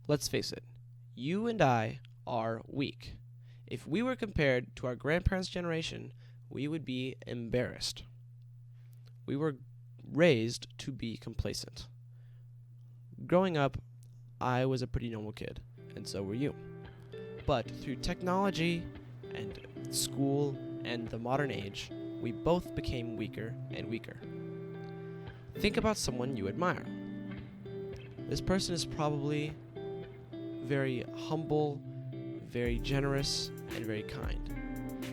Let's face it, you and I are weak. If we were compared to our grandparents' generation, we would be embarrassed. We were raised to be complacent. Growing up, I was a pretty normal kid, and so were you. But through technology and school and the modern age, we both became weaker and weaker. Think about someone you admire. This person is probably very humble, very generous, and very kind.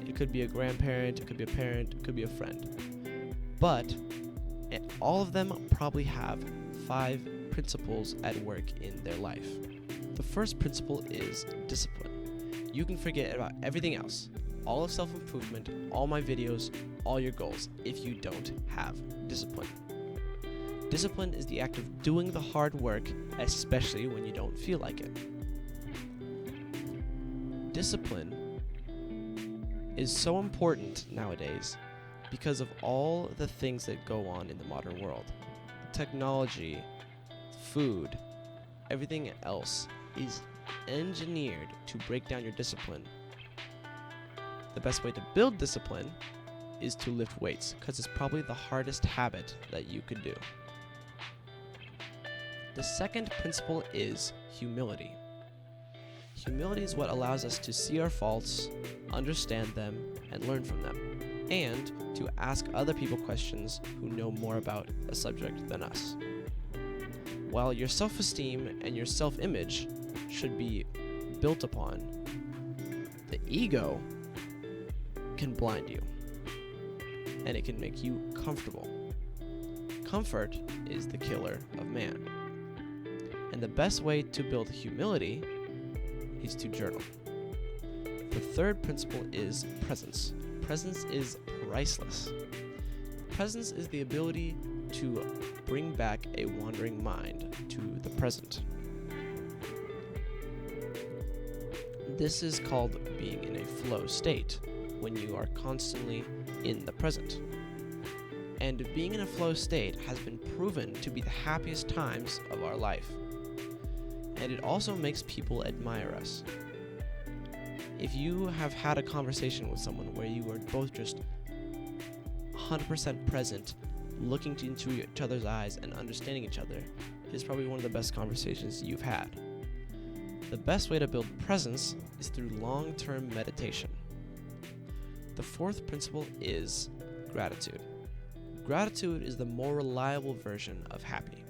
It could be a grandparent, it could be a parent, it could be a friend. But all of them probably have 5 principles at work in their life. The first principle is discipline. You can forget about everything else, all of self-improvement, all my videos, all your goals, if you don't have discipline. Discipline is the act of doing the hard work, especially when you don't feel like it. Discipline is so important nowadays because of all the things that go on in the modern world. Technology, food, everything else is engineered to break down your discipline. The best way to build discipline is to lift weights, because it's probably the hardest habit that you could do. The second principle is humility. Humility is what allows us to see our faults, understand them, and learn from them, and to ask other people questions who know more about a subject than us. While your self-esteem and your self-image should be built upon, the ego can blind you, and it can make you comfortable. Comfort is the killer of man. And the best way to build humility is to journal. The third principle is presence. Presence is priceless. Presence is the ability to bring back a wandering mind to the present. This is called being in a flow state, when you are constantly in the present. And being in a flow state has been proven to be the happiest times of our life. And it also makes people admire us. If you have had a conversation with someone where you were both just 100% present, looking into each other's eyes and understanding each other, it is probably one of the best conversations you've had. The best way to build presence is through long-term meditation. The fourth principle is gratitude. Gratitude is the more reliable version of happy.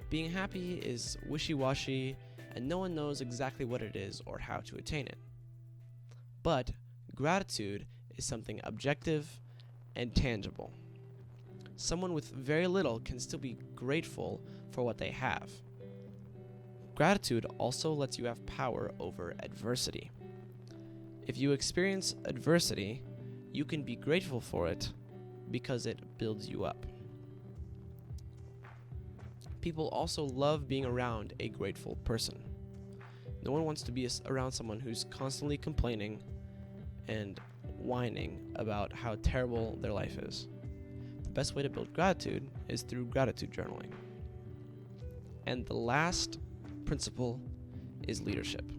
Being happy is wishy-washy, and no one knows exactly what it is or how to attain it. But gratitude is something objective and tangible. Someone with very little can still be grateful for what they have. Gratitude also lets you have power over adversity. If you experience adversity, you can be grateful for it because it builds you up. People also love being around a grateful person. No one wants to be around someone who's constantly complaining and whining about how terrible their life is. The best way to build gratitude is through gratitude journaling. And the last principle is leadership.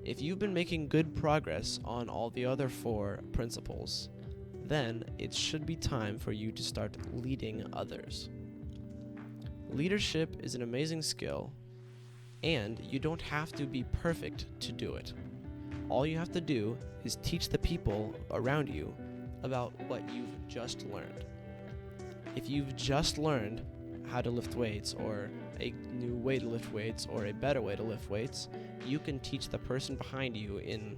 If you've been making good progress on all the other 4 principles, then it should be time for you to start leading others. Leadership is an amazing skill, and you don't have to be perfect to do it. All you have to do is teach the people around you about what you've just learned. If you've just learned how to lift weights, or a new way to lift weights, or a better way to lift weights, you can teach the person behind you in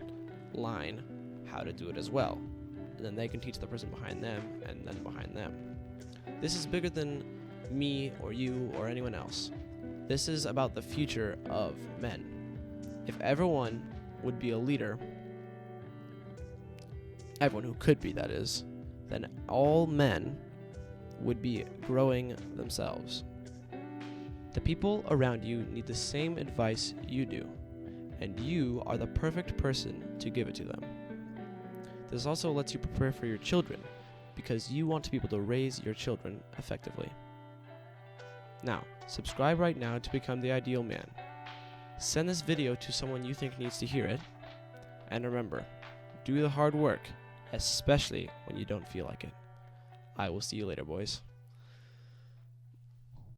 line how to do it as well. And then they can teach the person behind them, and then behind them. This is bigger than me or you or anyone else. This is about the future of men. If everyone would be a leader, everyone who could be, that is, then all men would be growing themselves. The people around you need the same advice you do, and you are the perfect person to give it to them. This also lets you prepare for your children, because you want to be able to raise your children effectively. Now, subscribe right now to become the ideal man. Send this video to someone you think needs to hear it. And remember, do the hard work, especially when you don't feel like it. I will see you later, boys.